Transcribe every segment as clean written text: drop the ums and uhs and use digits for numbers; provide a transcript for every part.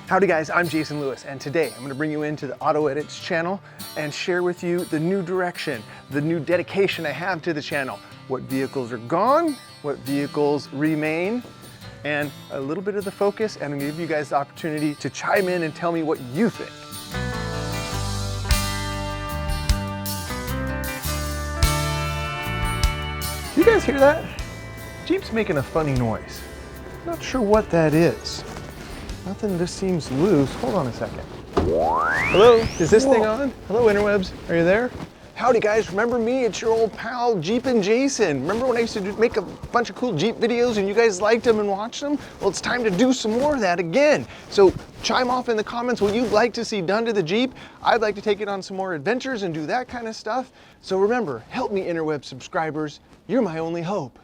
Howdy guys, I'm Jason Lewis, and today I'm going to bring you into the AutoEdits channel and share with you the new direction, the new dedication I have to the channel, what vehicles are gone, what vehicles remain, and a little bit of the focus, and I'm going to give you guys the opportunity to chime in and tell me what you think. You guys hear that? Jeep's making a funny noise. Not sure what that is. Nothing just seems loose. Hold on a second. Hello, is this thing on? Hello interwebs, are you there? Howdy guys, remember me? It's your old pal Jeep and Jason. Remember when I used to make a bunch of cool Jeep videos and you guys liked them and watched them? Well, it's time to do some more of that again. So chime off in the comments what you'd like to see done to the Jeep. I'd like to take it on some more adventures and do that kind of stuff. So remember, help me interweb subscribers. You're my only hope.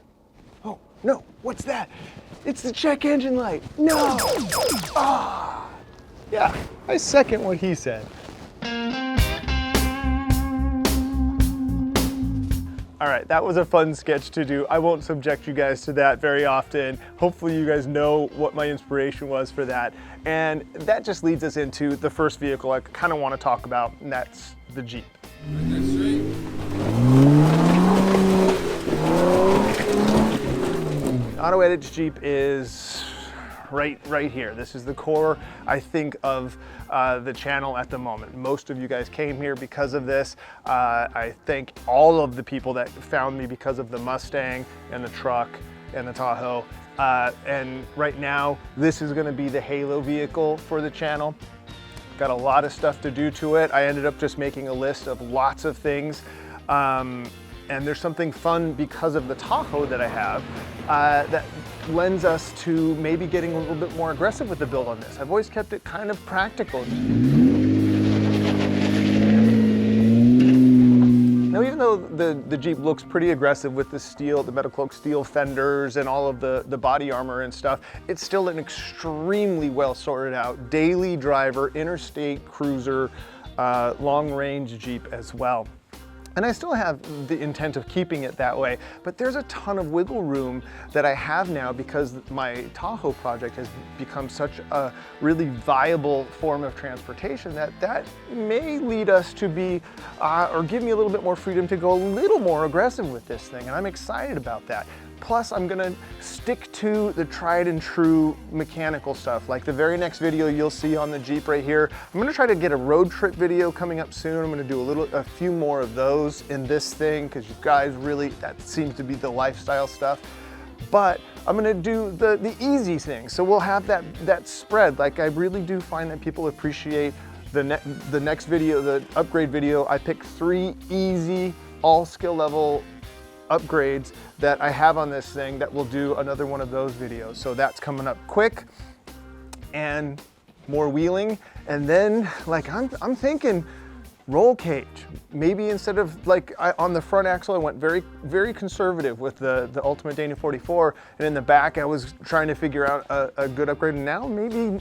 Oh, no, what's that? It's the check engine light. No! Ah! Yeah, I second what he said. All right, that was a fun sketch to do. I won't subject you guys to that very often. Hopefully you guys know what my inspiration was for that. And that just leads us into the first vehicle I kind of want to talk about, and that's the Jeep. AutoEdits Jeep is right here. This is the core, I think, of the channel at the moment. Most of you guys came here because of this. I thank all of the people that found me because of the Mustang and the truck and the Tahoe. And right now, this is gonna be the halo vehicle for the channel. Got a lot of stuff to do to it. I ended up just making a list of lots of things. And there's something fun because of the Tahoe that I have that lends us to maybe getting a little bit more aggressive with the build on this. I've always kept it kind of practical. Now, even though the Jeep looks pretty aggressive with the steel, the Metal Cloak steel fenders and all of the body armor and stuff, it's still an extremely well sorted out daily driver, interstate cruiser, long range Jeep as well. And I still have the intent of keeping it that way, but there's a ton of wiggle room that I have now because my Tahoe project has become such a really viable form of transportation that may lead us to be, or give me a little bit more freedom to go a little more aggressive with this thing, and I'm excited about that. Plus, I'm gonna stick to the tried and true mechanical stuff. Like the very next video you'll see on the Jeep right here, I'm gonna try to get a road trip video coming up soon. I'm gonna do a few more of those in this thing because you guys really, that seems to be the lifestyle stuff. But I'm gonna do the easy things. So we'll have that spread. Like I really do find that people appreciate the next video, the upgrade video. I picked 3 easy, all skill level upgrades that I have on this thing that will do another one of those videos. So that's coming up quick, and more wheeling. And then like I'm thinking roll cage. Maybe instead of like on the front axle, I went very conservative with the Ultimate Dana 44, and in the back I was trying to figure out a good upgrade. And now maybe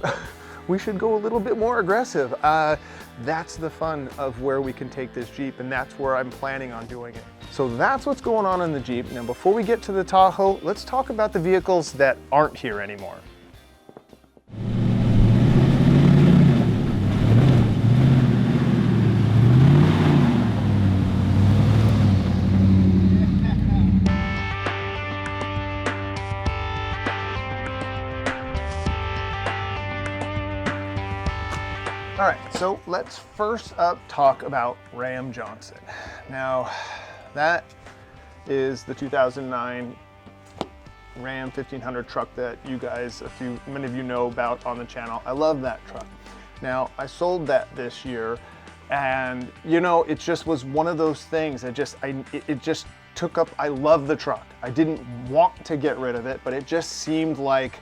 we should go a little bit more aggressive. That's the fun of where we can take this Jeep, and that's where I'm planning on doing it. So that's what's going on in the Jeep. Now, before we get to the Tahoe, let's talk about the vehicles that aren't here anymore. All right, so let's first up talk about Ram Johnson. Now, that is the 2009 Ram 1500 truck that you guys, many of you know about on the channel. I love that truck. Now, I sold that this year, and you know, it just was one of those things that it just took up. I love the truck. I didn't want to get rid of it, but it just seemed like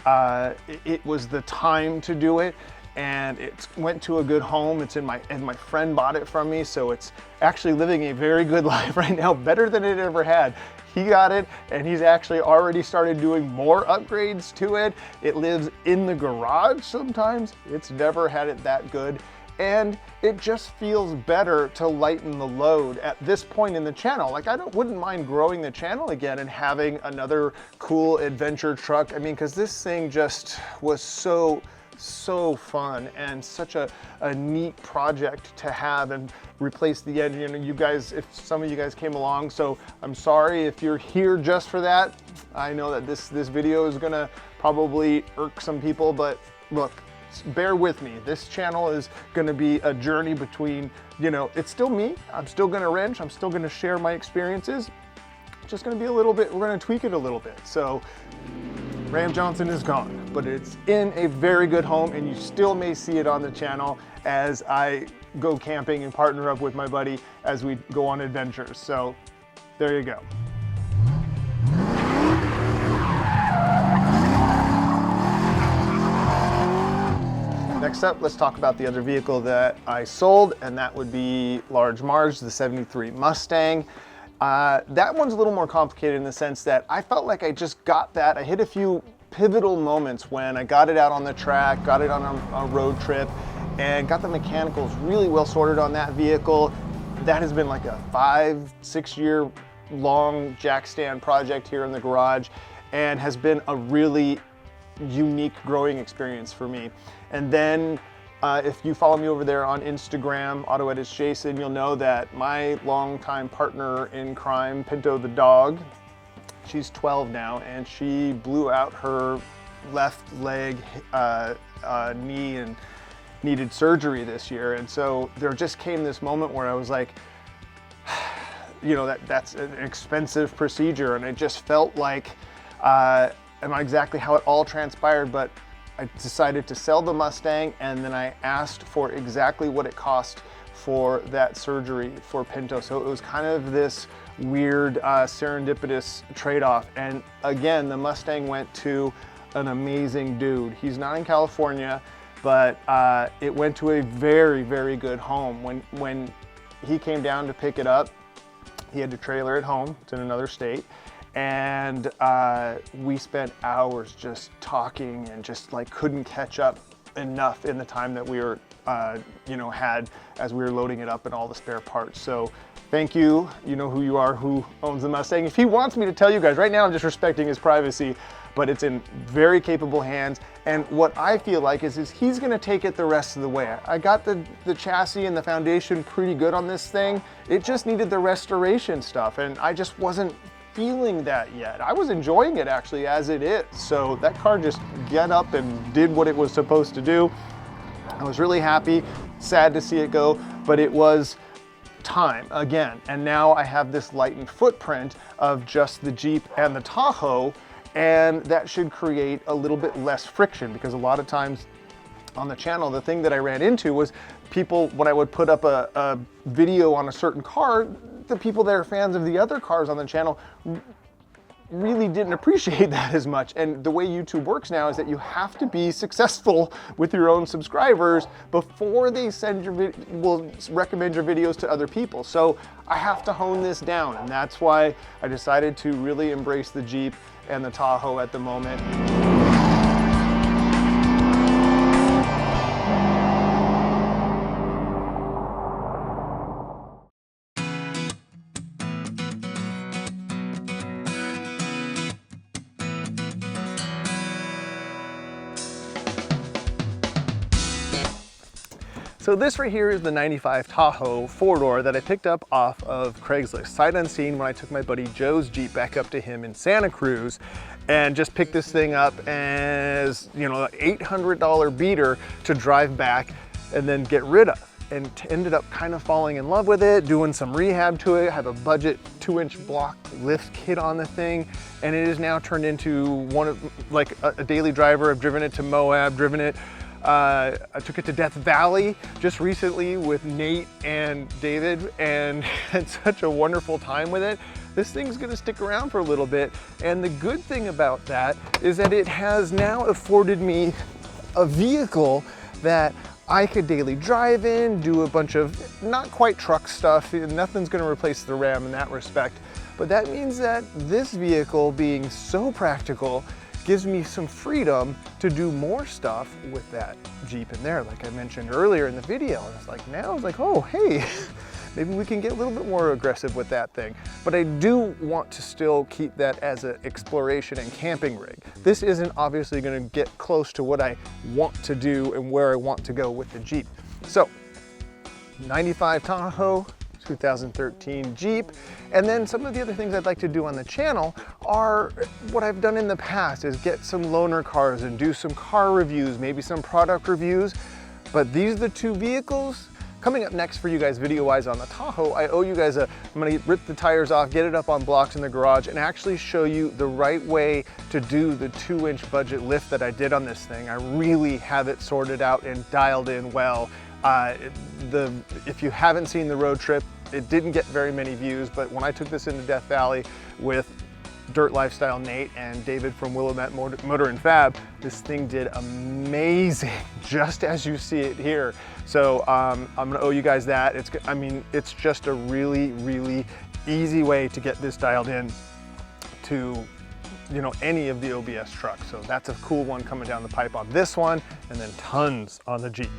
it was the time to do it. And it went to a good home. And my friend bought it from me, so it's actually living a very good life right now, better than it ever had. He got it, and he's actually already started doing more upgrades to it. It lives in the garage sometimes. It's never had it that good. And it just feels better to lighten the load at this point in the channel. Like, wouldn't mind growing the channel again and having another cool adventure truck. I mean, because this thing just was so so fun and such a neat project to have and replace the engine. You guys, if some of you guys came along, so I'm sorry if you're here just for that. I know that this video is gonna probably irk some people, but look, bear with me. This channel is gonna be a journey between, you know, it's still me. I'm still gonna wrench. I'm still gonna share my experiences. It's just gonna be a little bit, we're gonna tweak it a little bit. So Ram Johnson is gone, but it's in a very good home, and you still may see it on the channel as I go camping and partner up with my buddy as we go on adventures. So there you go. Next up, let's talk about the other vehicle that I sold, and that would be Large Marge, the 73 Mustang. That one's a little more complicated in the sense that I felt like I just got that. I hit a few pivotal moments when I got it out on the track, got it on a road trip, and got the mechanicals really well sorted on that vehicle. That has been like a 5-6 year long jack stand project here in the garage, and has been a really unique growing experience for me. And then if you follow me over there on Instagram, AutoEdits Jason, you'll know that my longtime partner in crime, Pinto the dog, she's 12 now, and she blew out her left leg, knee, and needed surgery this year. And so there just came this moment where I was like, you know, that's an expensive procedure, and it just felt like, I'm not exactly how it all transpired, but I decided to sell the Mustang, and then I asked for exactly what it cost for that surgery for Pinto. So it was kind of this weird serendipitous trade-off. And again, the Mustang went to an amazing dude. He's not in California, but it went to a very, very good home. When he came down to pick it up, he had to trailer it home. It's in another state. And we spent hours just talking and just like couldn't catch up enough in the time that we were, you know, had as we were loading it up and all the spare parts. So thank you. You know who you are, who owns the Mustang. If he wants me to tell you guys, right now I'm just respecting his privacy, but it's in very capable hands. And what I feel like is he's gonna take it the rest of the way. I got the chassis and the foundation pretty good on this thing. It just needed the restoration stuff, and I just wasn't feeling that yet. I was enjoying it actually as it is. So that car just got up and did what it was supposed to do. I was really happy, sad to see it go, but it was time again. And now I have this lightened footprint of just the Jeep and the Tahoe, and that should create a little bit less friction, because a lot of times on the channel, the thing that I ran into was people, when I would put up a video on a certain car, the people that are fans of the other cars on the channel really didn't appreciate that as much. And the way YouTube works now is that you have to be successful with your own subscribers before they will recommend your videos to other people. So I have to hone this down, and that's why I decided to really embrace the Jeep and the Tahoe at the moment. So this right here is the 95 Tahoe 4-door that I picked up off of Craigslist, sight unseen, when I took my buddy Joe's Jeep back up to him in Santa Cruz, and just picked this thing up as, you know, an $800 beater to drive back and then get rid of. And ended up kind of falling in love with it, doing some rehab to it. I have a budget 2-inch block lift kit on the thing, and it is now turned into one of, like, a daily driver. I've driven it to Moab, driven it. I took it to Death Valley just recently with Nate and David, and had such a wonderful time with it. This thing's gonna stick around for a little bit, and the good thing about that is that it has now afforded me a vehicle that I could daily drive in, do a bunch of not quite truck stuff. Nothing's gonna replace the Ram in that respect, but that means that this vehicle, being so practical, gives me some freedom to do more stuff with that Jeep in there, like I mentioned earlier in the video. And it's like, now it's like, oh, hey, maybe we can get a little bit more aggressive with that thing. But I do want to still keep that as an exploration and camping rig. This isn't obviously going to get close to what I want to do and where I want to go with the Jeep. So 95 Tahoe, 2013 Jeep, and then some of the other things I'd like to do on the channel are what I've done in the past, is get some loaner cars and do some car reviews, maybe some product reviews. But these are the two vehicles. Coming up next for you guys video-wise on the Tahoe, I owe you guys I'm gonna rip the tires off, get it up on blocks in the garage, and actually show you the right way to do the 2-inch budget lift that I did on this thing. I really have it sorted out and dialed in well. If you haven't seen the road trip, it didn't get very many views, but when I took this into Death Valley with Dirt Lifestyle Nate and David from Willamette Motor and Fab, this thing did amazing, just as you see it here. So I'm gonna owe you guys that. It's just a really, really easy way to get this dialed in to, you know, any of the OBS trucks. So that's a cool one coming down the pipe on this one, and then tons on the Jeep.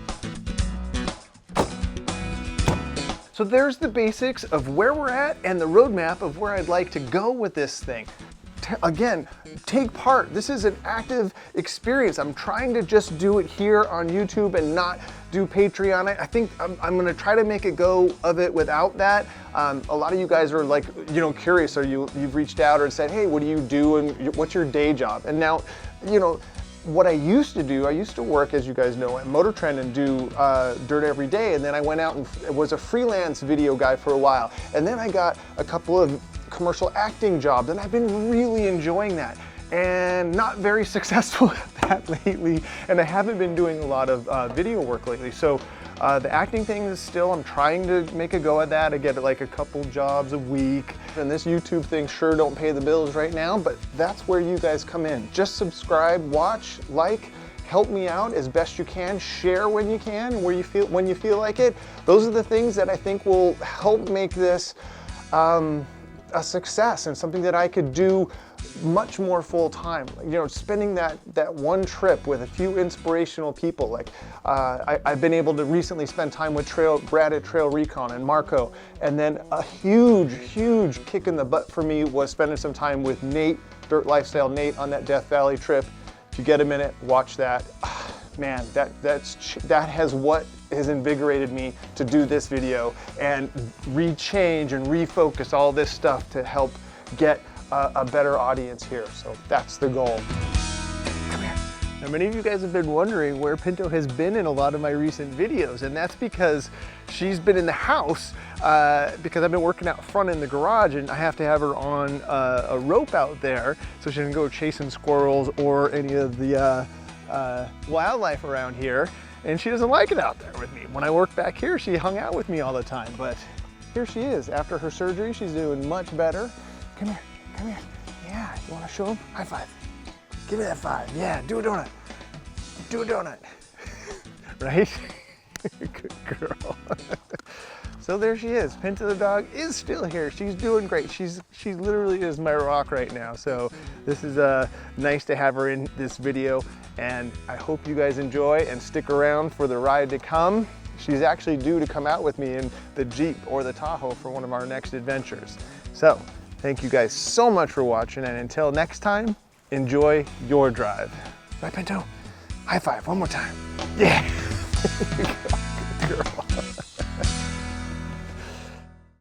So there's the basics of where we're at and the roadmap of where I'd like to go with this thing. Again, take part. This is an active experience. I'm trying to just do it here on YouTube and not do Patreon. I think I'm gonna try to make a go of it without that. A lot of you guys are like, you know, curious, or you've reached out or said, hey, what do you do and what's your day job? And now, you know, what I used to do, I used to work, as you guys know, at Motor Trend and do dirt every day, and then I went out and was a freelance video guy for a while. And then I got a couple of commercial acting jobs, and I've been really enjoying that. And not very successful at that lately, and I haven't been doing a lot of video work lately. So the acting thing is still, I'm trying to make a go at that. I get like a couple jobs a week. And this YouTube thing sure don't pay the bills right now, but that's where you guys come in. Just subscribe, watch, like, help me out as best you can, share when you can, when you feel like it. Those are the things that I think will help make this a success and something that I could do much more full time. You know, spending that one trip with a few inspirational people. Like I've been able to recently spend time with Brad at Trail Recon and Marco, and then a huge kick in the butt for me was spending some time with Nate, Dirt Lifestyle Nate, on that Death Valley trip. If you get a minute, watch that. Man, that has what has invigorated me to do this video and rechange and refocus all this stuff to help get a better audience here. So that's the goal. Come here. Now, many of you guys have been wondering where Pinto has been in a lot of my recent videos, and that's because she's been in the house because I've been working out front in the garage, and I have to have her on a rope out there so she can go chasing squirrels or any of the wildlife around here, and she doesn't like it out there with me. When I work back here, she hung out with me all the time, but here she is. After her surgery, she's doing much better. Come here, come here. Yeah, you wanna show him? High five. Give me that 5. Yeah, do a donut. Do a donut. Right? Good girl. So there she is. Pinto the dog is still here. She's doing great. She literally is my rock right now. So this is nice to have her in this video, and I hope you guys enjoy and stick around for the ride to come. She's actually due to come out with me in the Jeep or the Tahoe for one of our next adventures. So thank you guys so much for watching, and until next time, enjoy your drive. Right, Pinto? High five one more time. Yeah.